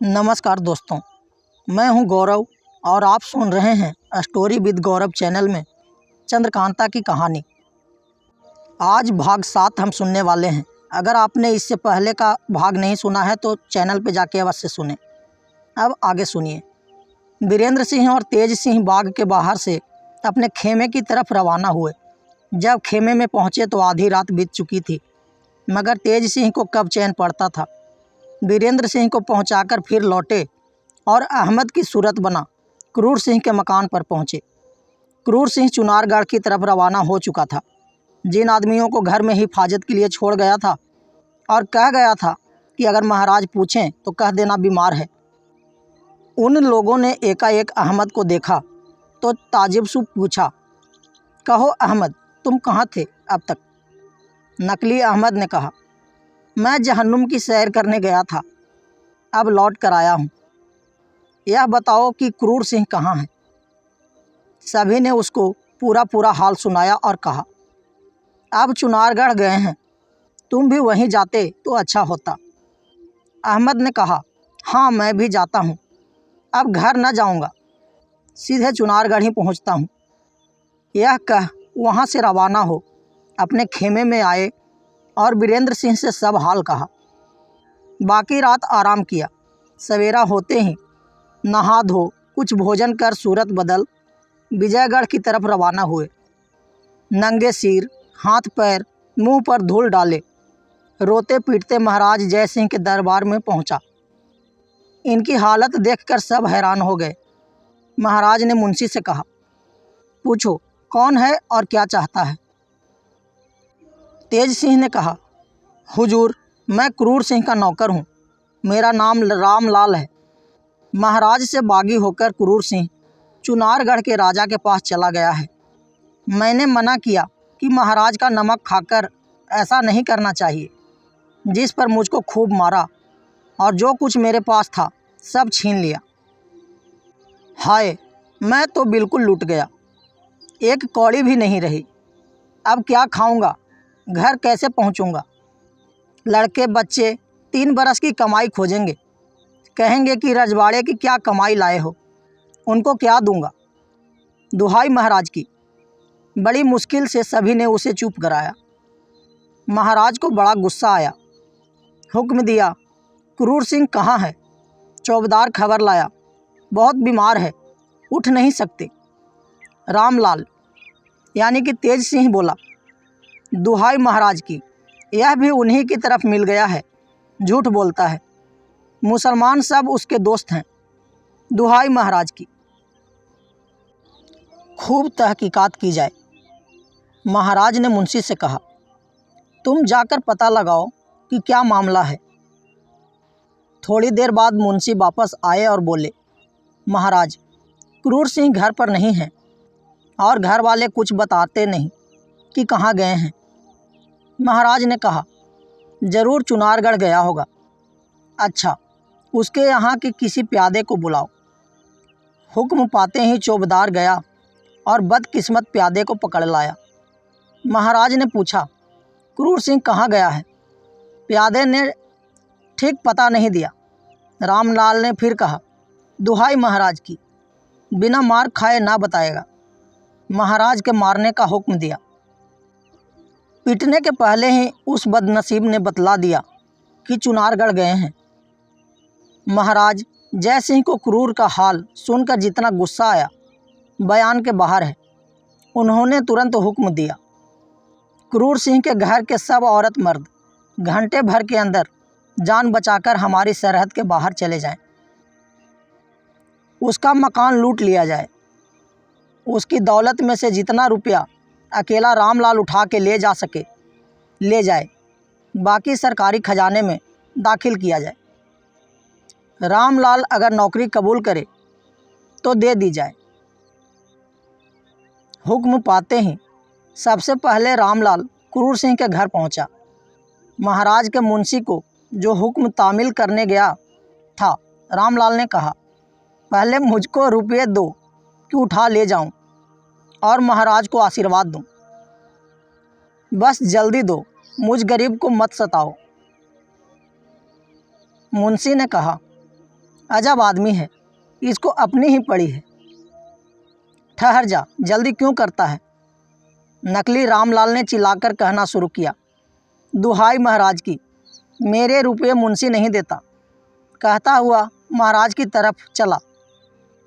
नमस्कार दोस्तों, मैं हूं गौरव और आप सुन रहे हैं स्टोरी विद गौरव चैनल में चंद्रकांता की कहानी। आज भाग 7 हम सुनने वाले हैं। अगर आपने इससे पहले का भाग नहीं सुना है तो चैनल पे जाके अवश्य सुने। अब आगे सुनिए। वीरेंद्र सिंह और तेज सिंह बाग के बाहर से अपने खेमे की तरफ रवाना हुए। जब खेमे में पहुँचे तो आधी रात बीत चुकी थी, मगर तेज सिंह को कब चैन पड़ता था। वीरेंद्र सिंह को पहुंचाकर फिर लौटे और अहमद की सूरत बना क्रूर सिंह के मकान पर पहुंचे। क्रूर सिंह चुनारगढ़ की तरफ रवाना हो चुका था। जिन आदमियों को घर में हिफाजत के लिए छोड़ गया था और कह गया था कि अगर महाराज पूछें तो कह देना बीमार है, उन लोगों ने एकाएक अहमद को देखा तो ताज्जुब से पूछा, कहो अहमद, तुम कहाँ थे अब तक? नकली अहमद ने कहा, मैं जहन्नुम की सैर करने गया था, अब लौट कर आया हूँ। यह बताओ कि क्रूर सिंह कहाँ है? सभी ने उसको पूरा हाल सुनाया और कहा, अब चुनारगढ़ गए हैं, तुम भी वहीं जाते तो अच्छा होता। अहमद ने कहा, हाँ मैं भी जाता हूँ, अब घर न जाऊँगा, सीधे चुनारगढ़ ही पहुँचता हूँ। यह कह वहाँ से रवाना हो अपने खेमे में आए और वीरेंद्र सिंह से सब हाल कहा। बाकी रात आराम किया। सवेरा होते ही नहा धो कुछ भोजन कर सूरत बदल विजयगढ़ की तरफ रवाना हुए। नंगे सिर, हाथ पैर मुंह पर धूल डाले, रोते पीटते महाराज जय सिंह के दरबार में पहुंचा। इनकी हालत देखकर सब हैरान हो गए। महाराज ने मुंशी से कहा, पूछो कौन है और क्या चाहता है? तेज सिंह ने कहा, हुजूर, मैं क्रूर सिंह का नौकर हूँ, मेरा नाम रामलाल है। महाराज से बागी होकर क्रूर सिंह चुनारगढ़ के राजा के पास चला गया है। मैंने मना किया कि महाराज का नमक खाकर ऐसा नहीं करना चाहिए, जिस पर मुझको खूब मारा और जो कुछ मेरे पास था सब छीन लिया। हाय, मैं तो बिल्कुल लूट गया, एक कौड़ी भी नहीं रही। अब क्या खाऊंगा, घर कैसे पहुंचूंगा? लड़के बच्चे 3 बरस की कमाई खोजेंगे, कहेंगे कि रजवाड़े की क्या कमाई लाए हो, उनको क्या दूंगा? दुहाई महाराज की। बड़ी मुश्किल से सभी ने उसे चुप कराया। महाराज को बड़ा गुस्सा आया। हुक्म दिया, क्रूर सिंह कहाँ है? चौबदार खबर लाया, बहुत बीमार है, उठ नहीं सकते। रामलाल यानी कि तेज सिंह बोला, दुहाई महाराज की, यह भी उन्हीं की तरफ मिल गया है, झूठ बोलता है, मुसलमान सब उसके दोस्त हैं, दुहाई महाराज की। खूब तहकीकात की जाए। महाराज ने मुंशी से कहा, तुम जाकर पता लगाओ कि क्या मामला है। थोड़ी देर बाद मुंशी वापस आए और बोले, महाराज, क्रूर सिंह घर पर नहीं है और घर वाले कुछ बताते नहीं कि कहाँ गए हैं। महाराज ने कहा, जरूर चुनारगढ़ गया होगा। अच्छा, उसके यहाँ के किसी प्यादे को बुलाओ। हुक्म पाते ही चौबदार गया और बदकिस्मत प्यादे को पकड़ लाया। महाराज ने पूछा, क्रूर सिंह कहाँ गया है? प्यादे ने ठीक पता नहीं दिया। रामलाल ने फिर कहा, दुहाई महाराज की, बिना मार खाए ना बताएगा। महाराज के मारने का हुक्म दिया। पीटने के पहले ही उस बदनसीब ने बतला दिया कि चुनारगढ़ गए हैं। महाराज जय सिंह को क्रूर का हाल सुनकर जितना गुस्सा आया बयान के बाहर है। उन्होंने तुरंत हुक्म दिया, क्रूर सिंह के घर के सब औरत मर्द घंटे भर के अंदर जान बचाकर हमारी सरहद के बाहर चले जाएं। उसका मकान लूट लिया जाए। उसकी दौलत में से जितना रुपया अकेला रामलाल उठा के ले जा सके ले जाए, बाकी सरकारी खजाने में दाखिल किया जाए। रामलाल अगर नौकरी कबूल करे तो दे दी जाए। हुक्म पाते ही सबसे पहले रामलाल क्रूर सिंह के घर पहुंचा। महाराज के मुंशी को जो हुक्म तामील करने गया था, रामलाल ने कहा, पहले मुझको रुपये दो कि उठा ले जाऊं और महाराज को आशीर्वाद दूं। बस जल्दी दो, मुझ गरीब को मत सताओ। मुंशी ने कहा, अजब आदमी है, इसको अपनी ही पड़ी है। ठहर जा, जल्दी क्यों करता है? नकली रामलाल ने चिल्लाकर कहना शुरू किया। दुहाई महाराज की, मेरे रुपये मुंशी नहीं देता। कहता हुआ महाराज की तरफ चला।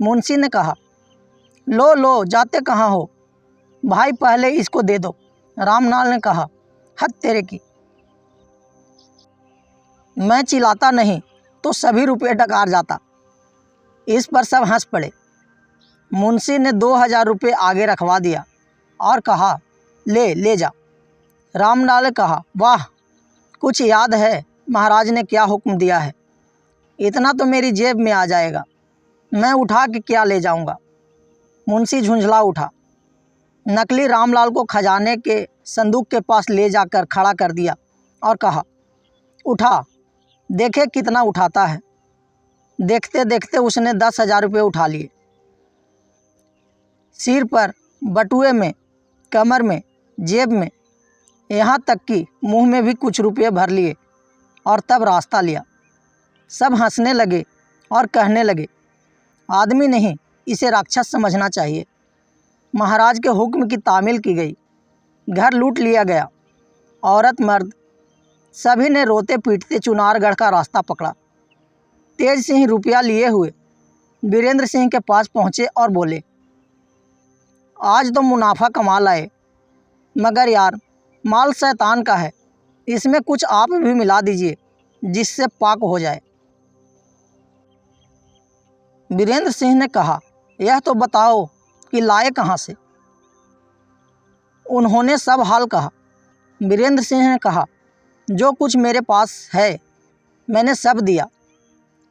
मुंशी ने कहा, लो लो, जाते कहाँ हो भाई, पहले इसको दे दो। रामलाल ने कहा, हद तेरे की, मैं चिल्लाता नहीं तो सभी रुपये डकार जाता। इस पर सब हंस पड़े। मुंशी ने 2000 रुपये आगे रखवा दिया और कहा, ले ले जा। रामलाल ने कहा, वाह, कुछ याद है महाराज ने क्या हुक्म दिया है? इतना तो मेरी जेब में आ जाएगा, मैं उठा के क्या ले जाऊंगा? मुंशी झुंझला उठा। नकली रामलाल को खजाने के संदूक के पास ले जाकर खड़ा कर दिया और कहा, उठा, देखे कितना उठाता है। देखते देखते उसने 10,000 रुपये उठा लिए। सिर पर, बटुए में, कमर में, जेब में, यहाँ तक कि मुंह में भी कुछ रुपये भर लिए और तब रास्ता लिया। सब हंसने लगे और कहने लगे, आदमी नहीं, इसे राक्षस समझना चाहिए। महाराज के हुक्म की तामील की गई। घर लूट लिया गया। औरत मर्द सभी ने रोते पीटते चुनारगढ़ का रास्ता पकड़ा। तेज सिंह रुपया लिए हुए वीरेंद्र सिंह के पास पहुँचे और बोले, आज तो मुनाफा कमा लाए, मगर यार माल शैतान का है, इसमें कुछ आप भी मिला दीजिए जिससे पाक हो जाए। वीरेंद्र सिंह ने कहा, यह तो बताओ कि लाए कहाँ से? उन्होंने सब हाल कहा। वीरेंद्र सिंह ने कहा, जो कुछ मेरे पास है मैंने सब दिया।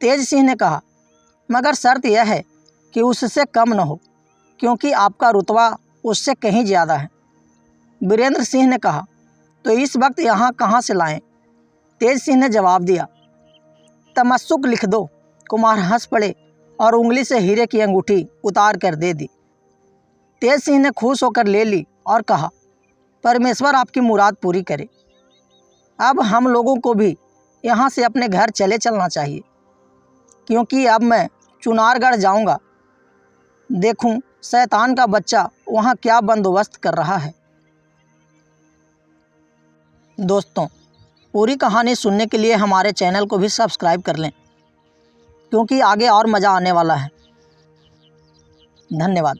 तेज सिंह ने कहा, मगर शर्त यह है कि उससे कम न हो, क्योंकि आपका रुतबा उससे कहीं ज़्यादा है। वीरेंद्र सिंह ने कहा, तो इस वक्त यहाँ कहाँ से लाएं? तेज सिंह ने जवाब दिया, तमस्सुक लिख दो। कुमार हंस पड़े और उंगली से हीरे की अंगूठी उतार कर दे दी। तेज सिंह ने खुश होकर ले ली और कहा, परमेश्वर आपकी मुराद पूरी करे। अब हम लोगों को भी यहाँ से अपने घर चले चलना चाहिए, क्योंकि अब मैं चुनारगढ़ जाऊँगा। देखूँ शैतान का बच्चा वहाँ क्या बंदोबस्त कर रहा है। दोस्तों, पूरी कहानी सुनने के लिए हमारे चैनल को भी सब्सक्राइब कर लें, क्योंकि आगे और मज़ा आने वाला है। धन्यवाद।